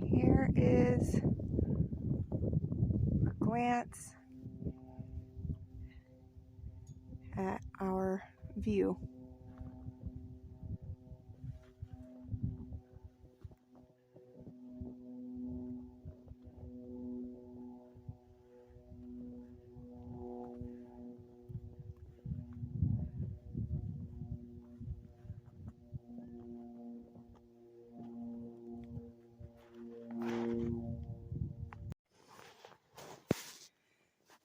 Here is a glance at our view.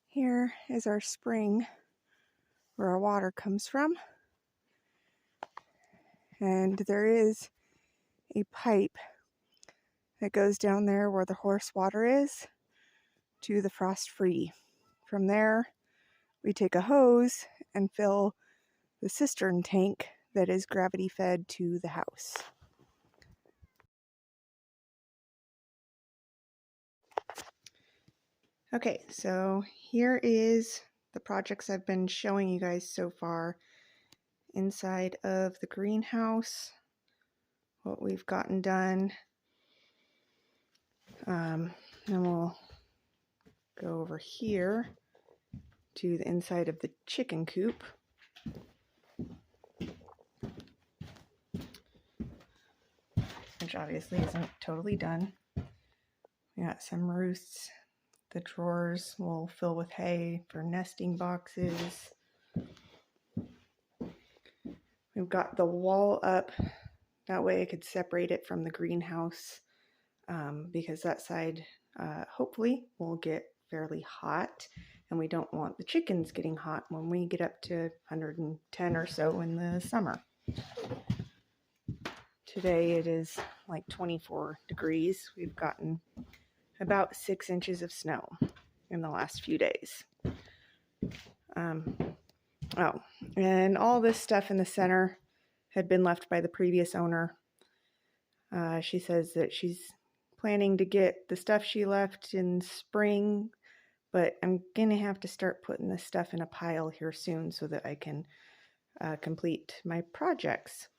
Here is our spring where our water comes from, and there is a pipe that goes down there where the horse water is to the Frost Free. From there, we take a hose and fill the cistern tank that is gravity fed to the house. Okay, so here is the projects I've been showing you guys so far inside of the greenhouse, what we've gotten done. Then we'll go over here to the inside of the chicken coop. Which obviously isn't totally done. We got some roosts. The drawers will fill with hay for nesting boxes. We've got the wall up. That way I could separate it from the greenhouse because that side hopefully will get fairly hot, and we don't want the chickens getting hot when we get up to 110 or so in the summer. Today it is like 24 degrees. We've gotten about 6 inches of snow in the last few days. Oh, and all this stuff in the center had been left by the previous owner. She says that she's planning to get the stuff she left in spring, but I'm going to have to start putting this stuff in a pile here soon so that I can complete my projects.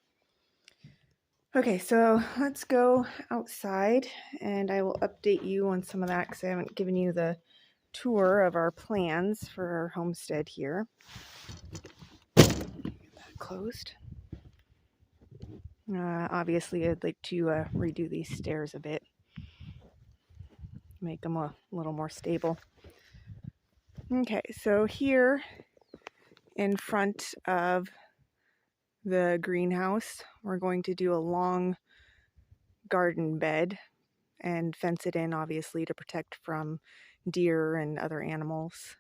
Okay, so let's go outside and I will update you on some of that because I haven't given you the tour of our plans for our homestead here. Get that closed. Obviously, I'd like to redo these stairs a bit, make them a little more stable. Okay, so here in front of the greenhouse, we're going to do a long garden bed and fence it in, obviously, to protect from deer and other animals,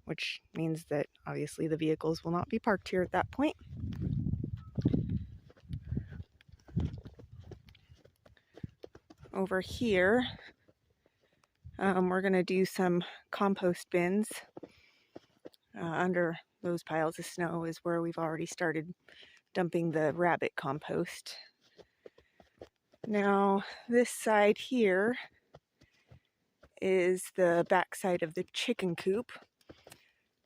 which means that obviously the vehicles will not be parked here at that point. Over here, we're going to do some compost bins. Under those piles of snow is where we've already started dumping the rabbit compost. Now, this side here is the back side of the chicken coop.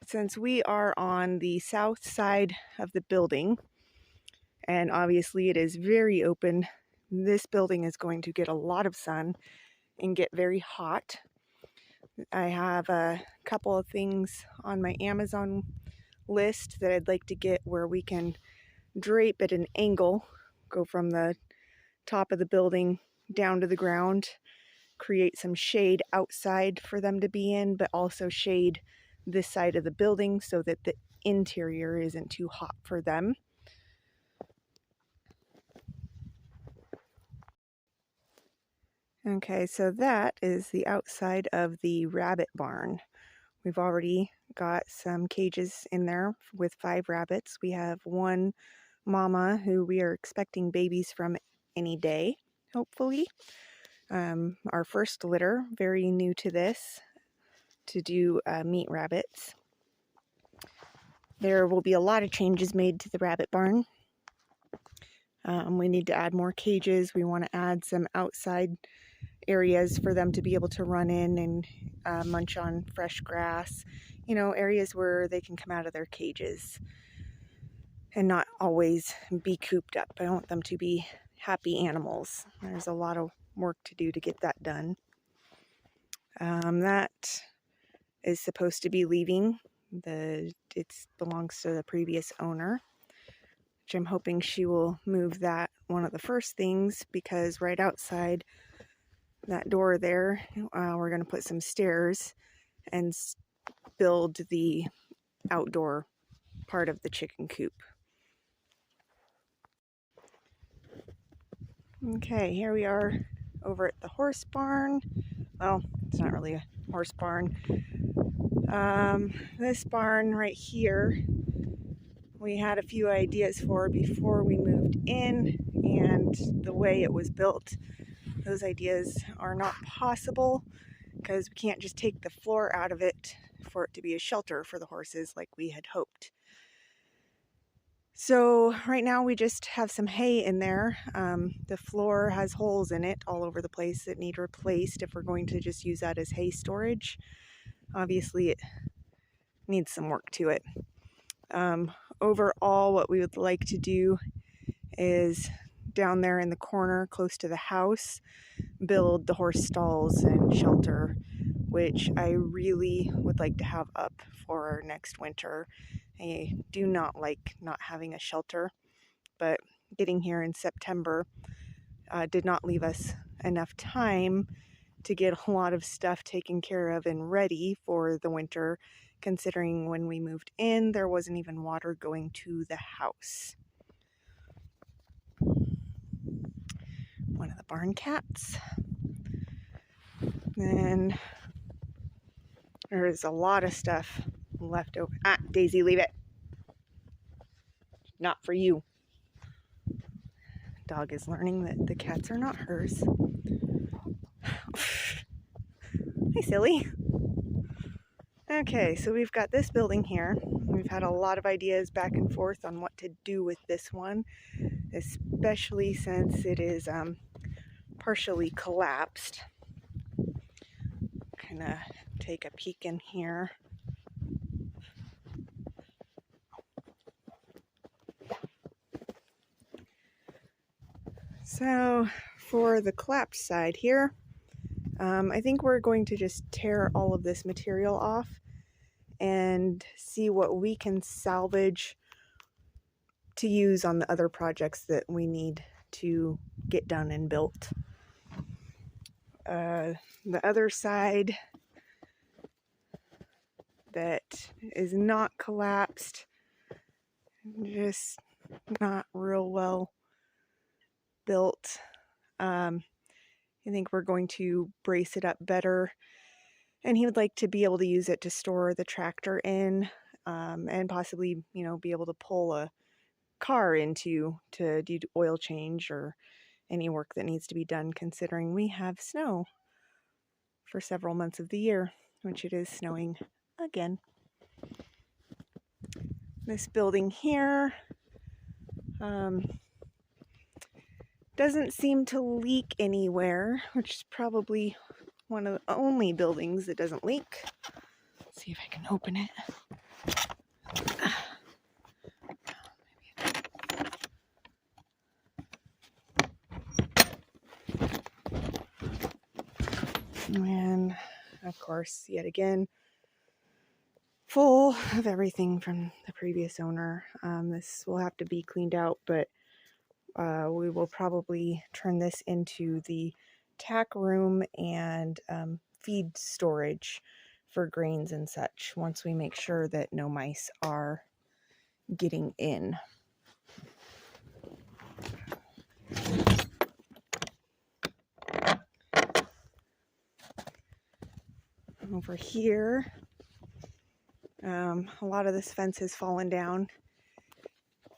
Since we are on the south side of the building, and obviously it is very open, this building is going to get a lot of sun and get very hot. I have a couple of things on my Amazon list that I'd like to get where we can drape at an angle, go from the top of the building down to the ground, create some shade outside for them to be in, but also shade this side of the building so that the interior isn't too hot for them. Okay, so that is the outside of the rabbit barn. We've already got some cages in there with 5 rabbits. We have one mama who we are expecting babies from any day, hopefully. Our first litter, very new to this, to do meat rabbits. There will be a lot of changes made to the rabbit barn. We need to add more cages. We want to add some outside areas for them to be able to run in and munch on fresh grass, you know, areas where they can come out of their cages. and not always be cooped up. I want them to be happy animals. There's a lot of work to do to get that done. That is supposed to be leaving. It belongs to the previous owner, which I'm hoping she will move that one of the first things, because right outside that door there, we're going to put some stairs and build the outdoor part of the chicken coop. Okay, here we are over at the horse barn. Well, it's not really a horse barn. This barn right here, we had a few ideas for before we moved in, and the way it was built, those ideas are not possible because we can't just take the floor out of it for it to be a shelter for the horses like we had hoped. So right now we just have some hay in there. The floor has holes in it all over the place that need replaced if we're going to just use that as hay storage. Obviously it needs some work to it. Overall, what we would like to do is down there in the corner close to the house, build the horse stalls and shelter, which I really would like to have up for next winter. I do not like not having a shelter, but getting here in September did not leave us enough time to get a lot of stuff taken care of and ready for the winter, considering when we moved in, there wasn't even water going to the house. One of the barn cats. Then there's a lot of stuff left over. Ah, Daisy, leave it. Not for you. Dog is learning that the cats are not hers. Hey, silly. Okay, so we've got this building here. We've had a lot of ideas back and forth on what to do with this one, especially since it is partially collapsed. Kind of take a peek in here. So for the collapsed side here, I think we're going to just tear all of this material off and see what we can salvage to use on the other projects that we need to get done and built. The other side that is not collapsed, just not real well built. I think we're going to brace it up better, and he would like to be able to use it to store the tractor in, and possibly, be able to pull a car into to do oil change or any work that needs to be done, considering we have snow for several months of the year, which it is snowing again. This building here doesn't seem to leak anywhere, which is probably one of the only buildings that doesn't leak. Let's see if I can open it. And of course, yet again, full of everything from the previous owner. This will have to be cleaned out, but we will probably turn this into the tack room and feed storage for grains and such, once we make sure that no mice are getting in. Over here, a lot of this fence has fallen down,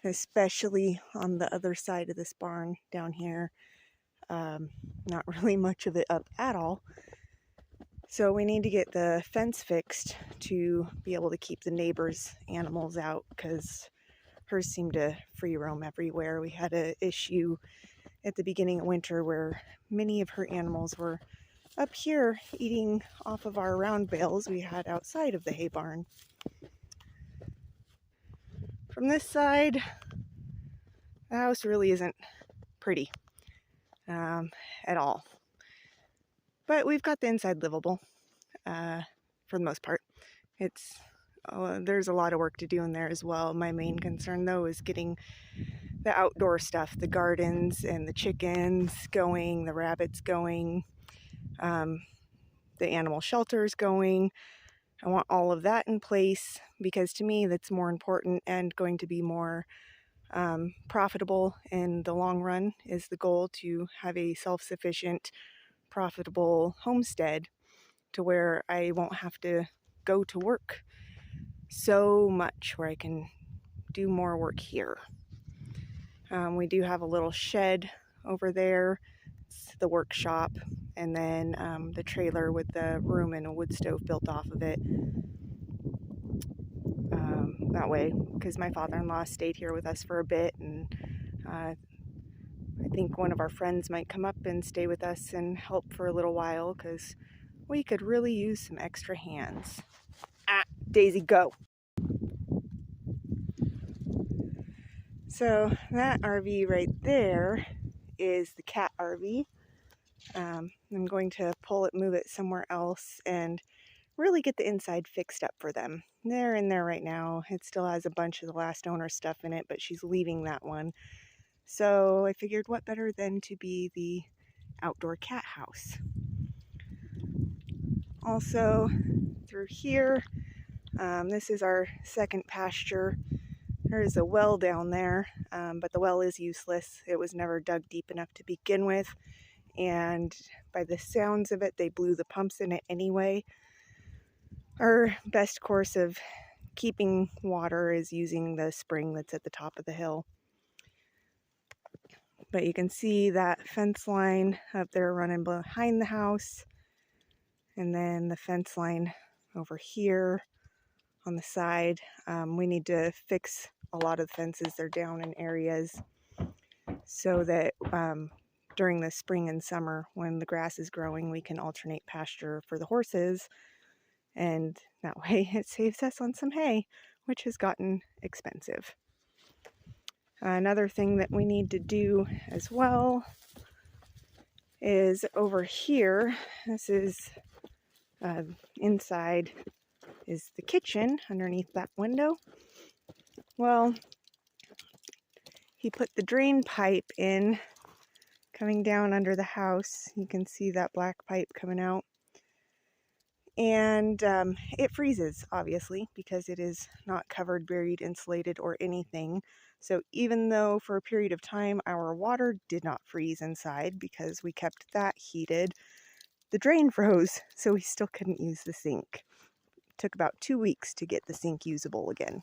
especially on the other side of this barn down here. Not really much of it up at all. So we need to get the fence fixed to be able to keep the neighbors' animals out, because hers seem to free roam everywhere. We had an issue at the beginning of winter where many of her animals were up here eating off of our round bales we had outside of the hay barn. From this side, The house really isn't pretty at all. But we've got the inside livable for the most part. There's a lot of work to do in there as well. My main concern though is getting the outdoor stuff, the gardens and the chickens going, the rabbits going, the animal shelters going. I want all of that in place because to me that's more important and going to be more profitable in the long run is the goal, to have a self-sufficient, profitable homestead to where I won't have to go to work so much, where I can do more work here. We do have a little shed over there. It's the workshop, and then the trailer with the room and a wood stove built off of it. That way, because my father-in-law stayed here with us for a bit, and I think one of our friends might come up and stay with us and help for a little while, because we could really use some extra hands. Daisy, go! So that RV right there is the cat RV. I'm going to pull it, move it somewhere else, and really get the inside fixed up for them. They're in there right now. It still has a bunch of the last owner's stuff in it, but she's leaving that one. So I figured what better than to be the outdoor cat house. Also, through here, this is our second pasture. There's a well down there, but the well is useless. It was never dug deep enough to begin with, and by the sounds of it, they blew the pumps in it anyway. Our best course of keeping water is using the spring that's at the top of the hill. But you can see that fence line up there running behind the house, and then the fence line over here on the side. We need to fix a lot of the fences. They're down in areas so that during the spring and summer when the grass is growing, we can alternate pasture for the horses, and that way it saves us on some hay, which has gotten expensive. Another thing that we need to do as well is over here. This is inside is the kitchen underneath that window. Well, he put the drain pipe in coming down under the house. You can see that black pipe coming out. And it freezes, obviously, because it is not covered, buried, insulated, or anything. So even though for a period of time our water did not freeze inside because we kept that heated, the drain froze, so we still couldn't use the sink. It took about 2 weeks to get the sink usable again.